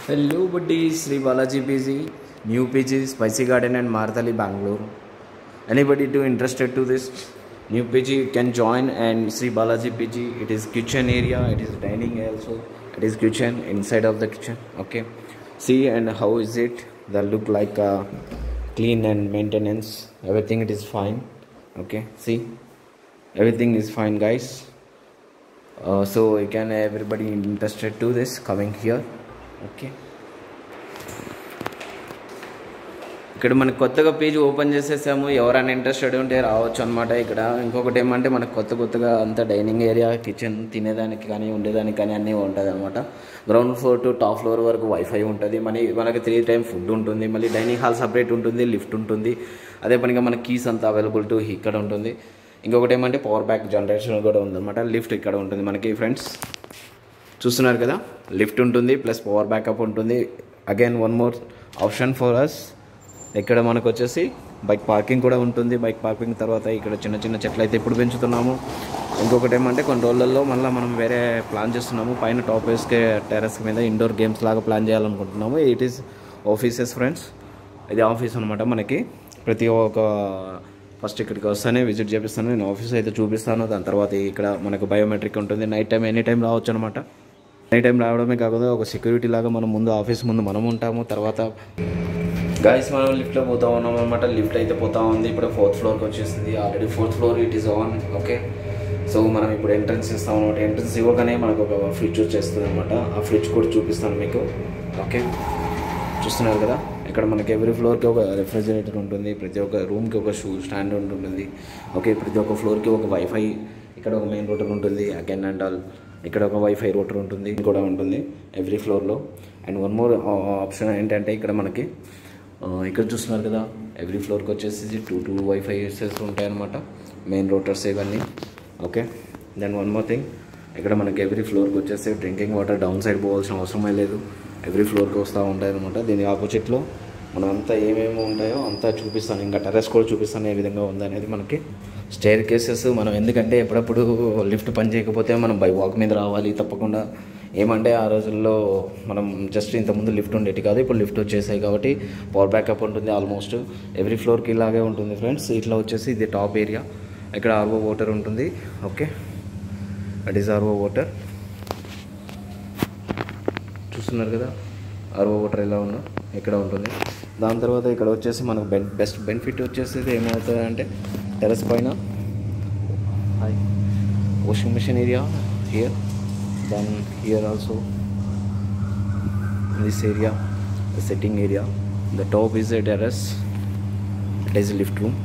Hello buddies, Sri Balaji PG, new PG, Spicy Garden and Marthali, Bangalore. Anybody too interested to this new PG can join, and Sri Balaji PG, it is kitchen area, it is dining also, it is kitchen, inside of the kitchen, okay. See and how is it, that look like clean and maintenance, everything it is fine, okay. See, everything is fine guys. So you can everybody interested to this coming here, okay. ఇక్కడ మనకు కొత్తగా page open చేసేసాము, ఎవరైనా interested ఉంటే రావచ్చు అనమాట. ఇక్కడ ఇంకొకటి ఏమంటే మనకు కొత్తగా అంతా డైనింగ్ ఏరియా, కిచెన్, తినేదానికి కానీ ఉండేదానికి కానీ అన్నీ ఉంటుంది అనమాట. Ground floor to top floor వరకు వైఫై ఉంటుంది, మనకి 3 టైమ్ ఫుడ్ ఉంటుంది, మళ్ళీ డైనింగ్ హాల్ సపరేట్ ఉంటుంది, లిఫ్ట్ ఉంటుంది, అదే పనిగా మన కీస్ అంతా అవైలబుల్ టు ఇక్కడ ఉంటుంది. ఇంకొకటి ఏమంటే పవర్ బ్యాక్ జనరేషన్ కూడా ఉందన్నమాట. లిఫ్ట్ ఇక్కడ ఉంటుంది మనకి ఫ్రెండ్స్, చూస్తున్నారు కదా, లిఫ్ట్ ఉంటుంది ప్లస్ పవర్ బ్యాకప్ ఉంటుంది. Again one more option for us, ఇక్కడ మనకు వచ్చేసి బైక్ పార్కింగ్ కూడా ఉంటుంది. బైక్ పార్కింగ్ తర్వాత ఇక్కడ చిన్న చిన్న చెట్లు అయితే ఇప్పుడు పెంచుతున్నాము. ఇంకొకటి ఏమంటే కొన్ని రోజులలో మళ్ళీ మనం వేరే ప్లాన్ చేస్తున్నాము, పైన టాప్ వేస్కే టెర్రస్ మీద ఇండోర్ గేమ్స్ లాగా ప్లాన్ చేయాలనుకుంటున్నాము. ఇట్ ఈస్ ఆఫీసెస్ ఫ్రెండ్స్, ఇది ఆఫీస్ అనమాట. మనకి ప్రతి ఒక్క ఫస్ట్ ఇక్కడికి వస్తానే విజిట్ చేపిస్తాను, నేను ఆఫీస్ అయితే చూపిస్తాను. దాని తర్వాత ఇక్కడ మనకు బయోమెట్రిక్ ఉంటుంది. నైట్ టైం ఎనీ టైం రావచ్చు అనమాట. నైట్ టైం రావడమే కాకుండా ఒక సెక్యూరిటీ లాగా మనం ముందు ఆఫీస్ ముందు మనం ఉంటాము. తర్వాత గాయస్ మనం లిఫ్ట్లో పోతా ఉన్నాం అనమాట. లిఫ్ట్ అయితే పోతా ఉంది, ఇప్పుడు 4th ఫ్లోర్కి వచ్చేసింది. Already 4th floor it is on, okay. So మనం ఇప్పుడు ఎంట్రన్స్ ఇస్తాం అనమాట. ఎంట్రన్స్ ఇవ్వగానే మనకు ఒక ఫ్రిడ్జ్ వచ్చేస్తుంది అనమాట. ఆ ఫ్రిడ్జ్ కూడా చూపిస్తాను మీకు, ఓకే. చూస్తున్నారు కదా, ఇక్కడ మనకి ఎవ్రీ ఫ్లోర్కి ఒక రెఫ్రిజిరేటర్ ఉంటుంది, ప్రతి ఒక్క రూమ్కి ఒక షూ స్టాండ్ ఉంటుంది, ఓకే. ప్రతి ఒక్క ఫ్లోర్కి ఒక వైఫై, ఇక్కడ ఒక మెయిన్ రూటర్ ఉంటుంది, అగైన్ అండ్ ఆల్ ఇక్కడ ఒక వైఫై రూటర్ ఉంటుంది కూడా ఉంటుంది ఎవ్రీ ఫ్లోర్లో. అండ్ వన్ మోర్ ఆప్షన్ ఏంటంటే ఇక్కడ మనకి ఇక్కడ చూస్తున్నారు కదా, ఎవ్రీ ఫ్లోర్కి వచ్చేసి 2 వైఫై యూసెస్ ఉంటాయన్నమాట, మెయిన్ రూటర్స్ ఇవన్నీ, okay. Then one more thing, ఇక్కడ మనకి ఎవ్రీ ఫ్లోర్కి వచ్చేసి డ్రింకింగ్ వాటర్ డౌన్ సైడ్ పోవాల్సిన అవసరమే లేదు, ఎవ్రీ ఫ్లోర్కి వస్తూ ఉంటాయి అనమాట. దీని ఆపోజిట్లో మనం అంతా ఏమేమి ఉంటాయో అంతా చూపిస్తాను, ఇంకా టెర్రస్ కూడా చూపిస్తాను ఏ విధంగా ఉందనేది. మనకి స్టేర్ కేసెస్ మనం ఎందుకంటే ఎప్పుడప్పుడు లిఫ్ట్ పని చేయకపోతే మనం బై వాక్ మీద రావాలి తప్పకుండా. ఏమంటే ఆ రోజుల్లో మనం జస్ట్ ఇంతకుముందు లిఫ్ట్ ఉండేది కాదు, ఇప్పుడు లిఫ్ట్ వచ్చేసాయి కాబట్టి పవర్ బ్యాకప్ ఉంటుంది. ఆల్మోస్ట్ ఎవ్రీ ఫ్లోర్కి ఇలాగే ఉంటుంది ఫ్రెండ్స్. ఇట్లా వచ్చేసి ఇది టాప్ ఏరియా, ఇక్కడ ఆర్ఓ వాటర్ ఉంటుంది, okay. That is RO water, చూస్తున్నారు కదా ఆర్ఓ వాటర్ ఎలా ఉన్నా ఇక్కడ ఉంటుంది. దాని తర్వాత ఇక్కడ వచ్చేసి మనకు బెస్ట్ బెనిఫిట్ వచ్చేసి ఏమవుతుందంటే టెర్రస్ పైన washing machine area here, then here also this area the setting area, the top is a terrace, it is lift room.